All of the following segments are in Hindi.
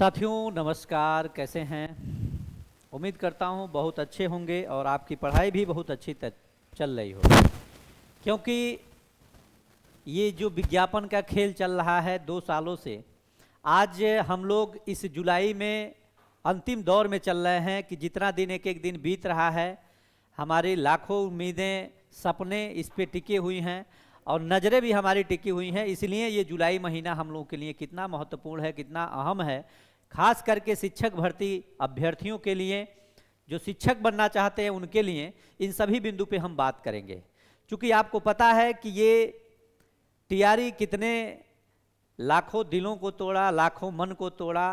साथियों नमस्कार, कैसे हैं? उम्मीद करता हूं बहुत अच्छे होंगे और आपकी पढ़ाई भी बहुत अच्छी चल रही हो, क्योंकि ये जो विज्ञापन का खेल चल रहा है 2 सालों से, आज हम लोग इस जुलाई में अंतिम दौर में चल रहे हैं कि जितना दिन एक एक दिन बीत रहा है, हमारी लाखों उम्मीदें, सपने इस पे टिके हुई हैं और नज़रें भी हमारी टिकी हुई हैं। इसलिए ये जुलाई महीना हम लोगों के लिए कितना महत्वपूर्ण है, कितना अहम है, खास करके शिक्षक भर्ती अभ्यर्थियों के लिए, जो शिक्षक बनना चाहते हैं उनके लिए, इन सभी बिंदु पे हम बात करेंगे। क्योंकि आपको पता है कि ये टीआरई कितने लाखों दिलों को तोड़ा, लाखों मन को तोड़ा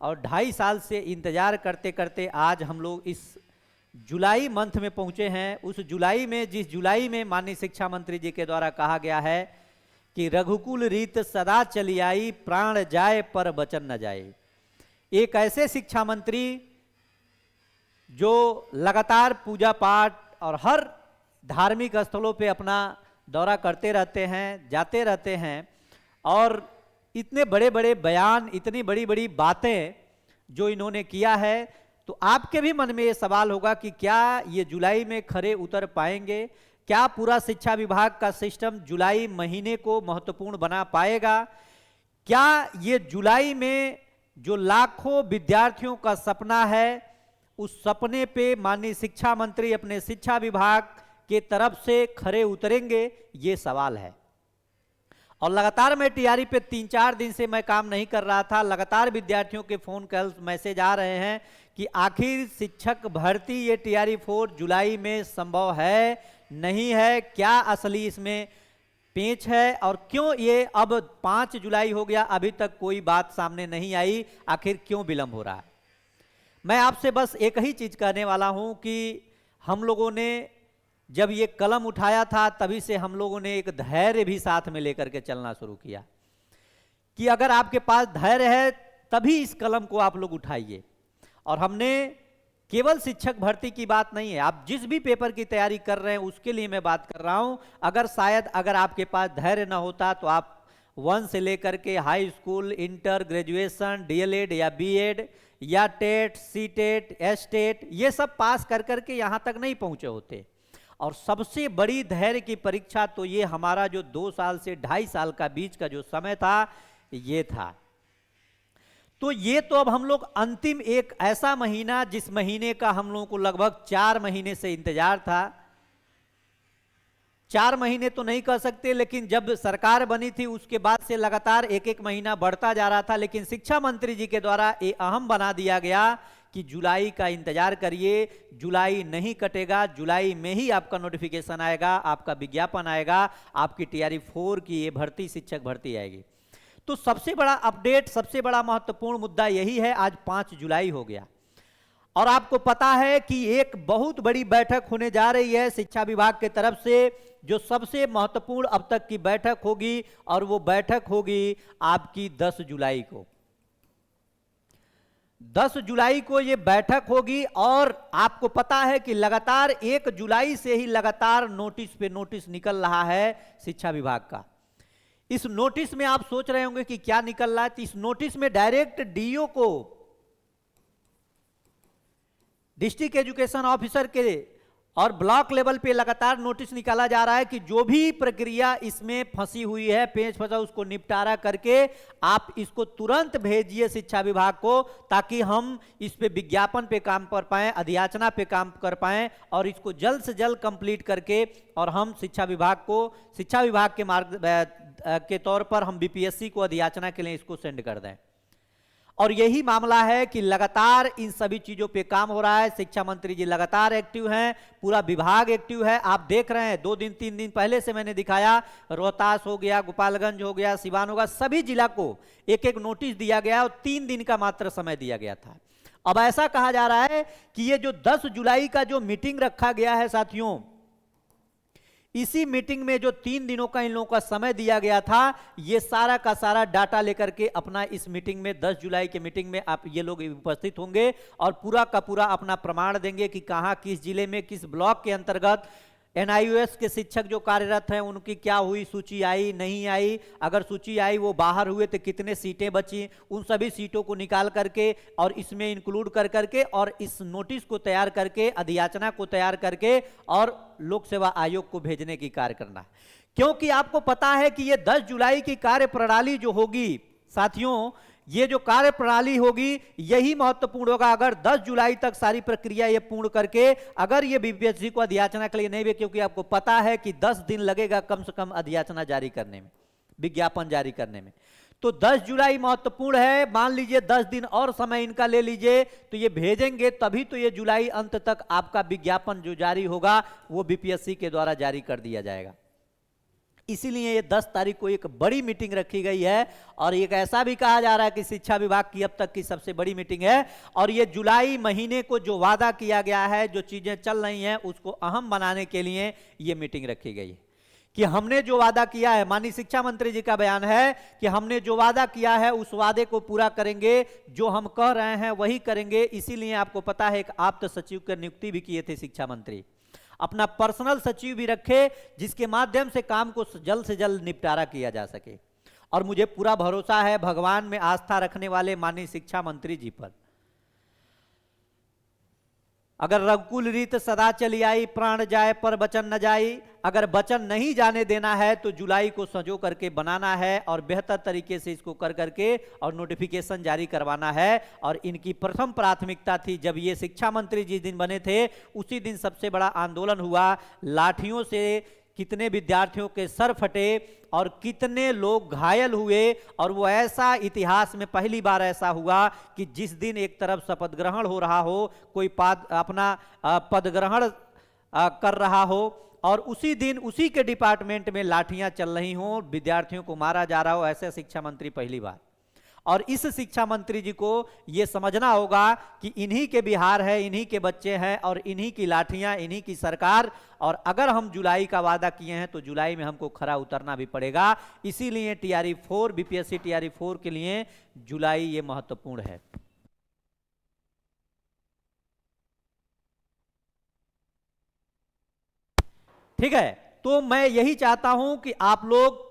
और 2.5 साल से इंतज़ार करते करते आज हम लोग इस जुलाई मंथ में पहुंचे हैं। उस जुलाई में, जिस जुलाई में माननीय शिक्षा मंत्री जी के द्वारा कहा गया है कि रघुकुल रीत सदा चली आई, प्राण जाए पर वचन न जाए। एक ऐसे शिक्षा मंत्री जो लगातार पूजा पाठ और हर धार्मिक स्थलों पे अपना दौरा करते रहते हैं, जाते रहते हैं और इतने बड़े बड़े बयान, इतनी बड़ी बड़ी बातें जो इन्होंने किया है, तो आपके भी मन में ये सवाल होगा कि क्या ये जुलाई में खरे उतर पाएंगे? क्या पूरा शिक्षा विभाग का सिस्टम जुलाई महीने को महत्वपूर्ण बना पाएगा? क्या ये जुलाई में जो लाखों विद्यार्थियों का सपना है, उस सपने पे माननीय शिक्षा मंत्री अपने शिक्षा विभाग के तरफ से खरे उतरेंगे? ये सवाल है। और लगातार मैं टीआरई पे 3-4 दिन से मैं काम नहीं कर रहा था। लगातार विद्यार्थियों के फोन कॉल, मैसेज आ रहे हैं कि आखिर शिक्षक भर्ती ये टीआरई 4 जुलाई में संभव है, नहीं है, क्या असली इसमें पेंच है और क्यों ये अब 5 जुलाई हो गया, अभी तक कोई बात सामने नहीं आई, आखिर क्यों विलंब हो रहा है? मैं आपसे बस एक ही चीज कहने वाला हूं कि हम लोगों ने जब ये कलम उठाया था तभी से हम लोगों ने एक धैर्य भी साथ में लेकर के चलना शुरू किया कि अगर आपके पास धैर्य है तभी इस कलम को आप लोग उठाइए। और हमने केवल शिक्षक भर्ती की बात नहीं है, आप जिस भी पेपर की तैयारी कर रहे हैं उसके लिए मैं बात कर रहा हूं। अगर आपके पास धैर्य ना होता तो आप 1 से लेकर के high school, inter, graduation, DElEd या बीएड या टेट, सीटेट, एसटेट, ये सब पास कर करके यहां तक नहीं पहुंचे होते। और सबसे बड़ी धैर्य की परीक्षा तो ये हमारा जो 2 साल से 2.5 साल का बीच का जो समय था, ये था। तो ये तो अब हम लोग अंतिम एक ऐसा महीना, जिस महीने का हम लोगों को लगभग 4 महीने से इंतजार था, 4 महीने तो नहीं कह सकते, लेकिन जब सरकार बनी थी उसके बाद से लगातार एक एक महीना बढ़ता जा रहा था। लेकिन शिक्षा मंत्री जी के द्वारा ये अहम बना दिया गया कि जुलाई का इंतजार करिए, जुलाई नहीं कटेगा, जुलाई में ही आपका नोटिफिकेशन आएगा, आपका विज्ञापन आएगा, आपकी टीआरई 4 की ये भर्ती, शिक्षक भर्ती आएगी। तो सबसे बड़ा अपडेट, सबसे बड़ा महत्वपूर्ण मुद्दा यही है। आज 5 जुलाई हो गया और आपको पता है कि एक बहुत बड़ी बैठक होने जा रही है शिक्षा विभाग के तरफ से, जो सबसे महत्वपूर्ण अब तक की बैठक होगी, और वो बैठक होगी आपकी 10 जुलाई को। 10 जुलाई को ये बैठक होगी और आपको पता है कि लगातार 1 जुलाई से ही लगातार नोटिस पे नोटिस निकल रहा है शिक्षा विभाग का। इस नोटिस में आप सोच रहे होंगे कि क्या निकल रहा है, तो इस नोटिस में डायरेक्ट डीओ को, डिस्ट्रिक्ट एजुकेशन ऑफिसर के और ब्लॉक लेवल पे लगातार नोटिस निकाला जा रहा है कि जो भी प्रक्रिया इसमें फंसी हुई है, पेच फंसा, उसको निपटारा करके आप इसको तुरंत भेजिए शिक्षा विभाग को, ताकि हम इस पे विज्ञापन पे काम कर पाएं, अधियाचना पे काम कर पाएं और इसको जल्द से जल्द कंप्लीट करके और हम शिक्षा विभाग के मार्ग के तौर पर हम बीपीएससी को अधियाचना के लिए इसको सेंड कर दें। और यही मामला है कि लगातार इन सभी चीजों पे काम हो रहा है। शिक्षा मंत्री जी लगातार एक्टिव हैं, पूरा विभाग एक्टिव है। आप देख रहे हैं 2 दिन 3 दिन पहले से मैंने दिखाया, रोहतास हो गया, गोपालगंज हो गया, सिवान होगा, सभी जिला को एक एक नोटिस दिया गया और 3 दिन का मात्र समय दिया गया था। अब ऐसा कहा जा रहा है कि ये जो 10 जुलाई का जो मीटिंग रखा गया है साथियों, इसी मीटिंग में जो 3 दिनों का इन लोगों का समय दिया गया था, ये सारा का सारा डाटा लेकर के अपना इस मीटिंग में, 10 जुलाई के मीटिंग में आप ये लोग उपस्थित होंगे और पूरा का पूरा अपना प्रमाण देंगे कि कहां, किस जिले में, किस ब्लॉक के अंतर्गत एनआईओएस के शिक्षक जो कार्यरत हैं उनकी क्या हुई, सूची आई नहीं आई, अगर सूची आई वो बाहर हुए तो कितने सीटें बची, उन सभी सीटों को निकाल करके और इसमें इंक्लूड कर करके और इस नोटिस को तैयार करके, अधियाचना को तैयार करके और लोक सेवा आयोग को भेजने की कार्य करना है। क्योंकि आपको पता है कि ये 10 जुलाई की कार्य प्रणाली जो होगी साथियों, ये जो कार्य प्रणाली होगी यही महत्वपूर्ण होगा। अगर 10 जुलाई तक सारी प्रक्रिया ये पूर्ण करके अगर ये बीपीएससी को अधियाचना के लिए नहीं भेजे, क्योंकि आपको पता है कि 10 दिन लगेगा कम से कम अधियाचना जारी करने में, विज्ञापन जारी करने में, तो 10 जुलाई महत्वपूर्ण है। मान लीजिए 10 दिन और समय इनका ले लीजिए, तो ये भेजेंगे तभी तो ये जुलाई अंत तक आपका विज्ञापन जो जारी होगा वो बीपीएससी के द्वारा जारी कर दिया जाएगा। इसीलिए ये 10 तारीख को एक बड़ी मीटिंग रखी गई है और एक ऐसा भी कहा जा रहा है कि शिक्षा विभाग की अब तक की सबसे बड़ी मीटिंग है। और ये जुलाई महीने को जो वादा किया गया है, जो चीजें चल रही हैं उसको अहम बनाने के लिए ये मीटिंग रखी गई है कि हमने जो वादा किया है, माननीय शिक्षा मंत्री जी का बयान है कि हमने जो वादा किया है उस वादे को पूरा करेंगे, जो हम कह रहे हैं वही करेंगे। इसीलिए आपको पता है एक आप्त सचिव की नियुक्ति भी किए थे शिक्षा मंत्री, अपना पर्सनल सचिव भी रखे जिसके माध्यम से काम को जल्द से जल्द निपटारा किया जा सके। और मुझे पूरा भरोसा है भगवान में आस्था रखने वाले माननीय शिक्षा मंत्री जी पर, अगर रघुकुल रीत सदा चली आई, प्राण जाए पर वचन न जाई, अगर वचन नहीं जाने देना है तो जुलाई को संजो करके बनाना है और बेहतर तरीके से इसको कर करके और नोटिफिकेशन जारी करवाना है। और इनकी प्रथम प्राथमिकता थी, जब ये शिक्षा मंत्री जिस दिन बने थे उसी दिन सबसे बड़ा आंदोलन हुआ, लाठियों से कितने विद्यार्थियों के सर फटे और कितने लोग घायल हुए। और वो ऐसा इतिहास में पहली बार ऐसा हुआ कि जिस दिन एक तरफ शपथ ग्रहण हो रहा हो, कोई अपना पद ग्रहण कर रहा हो और उसी दिन उसी के डिपार्टमेंट में लाठियां चल रही हों, विद्यार्थियों को मारा जा रहा हो, ऐसे शिक्षा मंत्री पहली बार। और इस शिक्षा मंत्री जी को यह समझना होगा कि इन्हीं के बिहार है, इन्हीं के बच्चे हैं और इन्हीं की लाठियां, इन्हीं की सरकार। और अगर हम जुलाई का वादा किए हैं तो जुलाई में हमको खरा उतरना भी पड़ेगा। इसीलिए टीआरई 4, बीपीएससी टीआरई 4 के लिए जुलाई ये महत्वपूर्ण है। ठीक है, तो मैं यही चाहता हूं कि आप लोग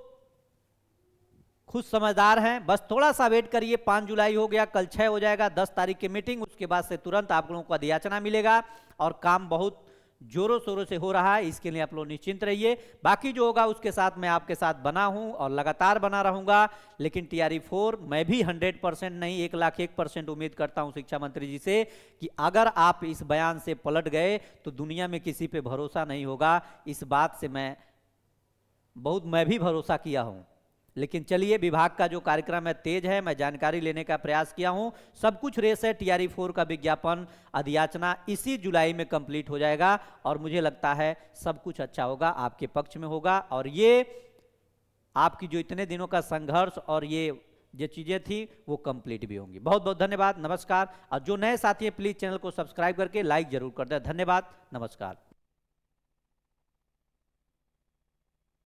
खुद समझदार हैं, बस थोड़ा सा वेट करिए। 5 जुलाई हो गया, कल 6 हो जाएगा, 10 तारीख की मीटिंग, उसके बाद से तुरंत आप लोगों को अधियाचना मिलेगा और काम बहुत जोरों शोरों से हो रहा है, इसके लिए आप लोग निश्चिंत रहिए। बाकी जो होगा उसके साथ मैं आपके साथ बना हूं और लगातार बना रहूंगा। लेकिन टीआरई 4 मैं भी 100% नहीं, 1,01,000% उम्मीद करता हूं शिक्षा मंत्री जी से कि अगर आप इस बयान से पलट गए तो दुनिया में किसी पे भरोसा नहीं होगा। इस बात से मैं भी भरोसा किया हूं। लेकिन चलिए, विभाग का जो कार्यक्रम है तेज है, मैं जानकारी लेने का प्रयास किया हूं। सब कुछ रेस है, टीआरई 4 का विज्ञापन, अधियाचना इसी जुलाई में कंप्लीट हो जाएगा और मुझे लगता है सब कुछ अच्छा होगा, आपके पक्ष में होगा। और ये आपकी जो इतने दिनों का संघर्ष और ये जो चीजें थी वो कंप्लीट भी होंगी। बहुत बहुत धन्यवाद, नमस्कार। और जो नए साथी हैं प्लीज चैनल को सब्सक्राइब करके लाइक जरूर कर दें। धन्यवाद, नमस्कार।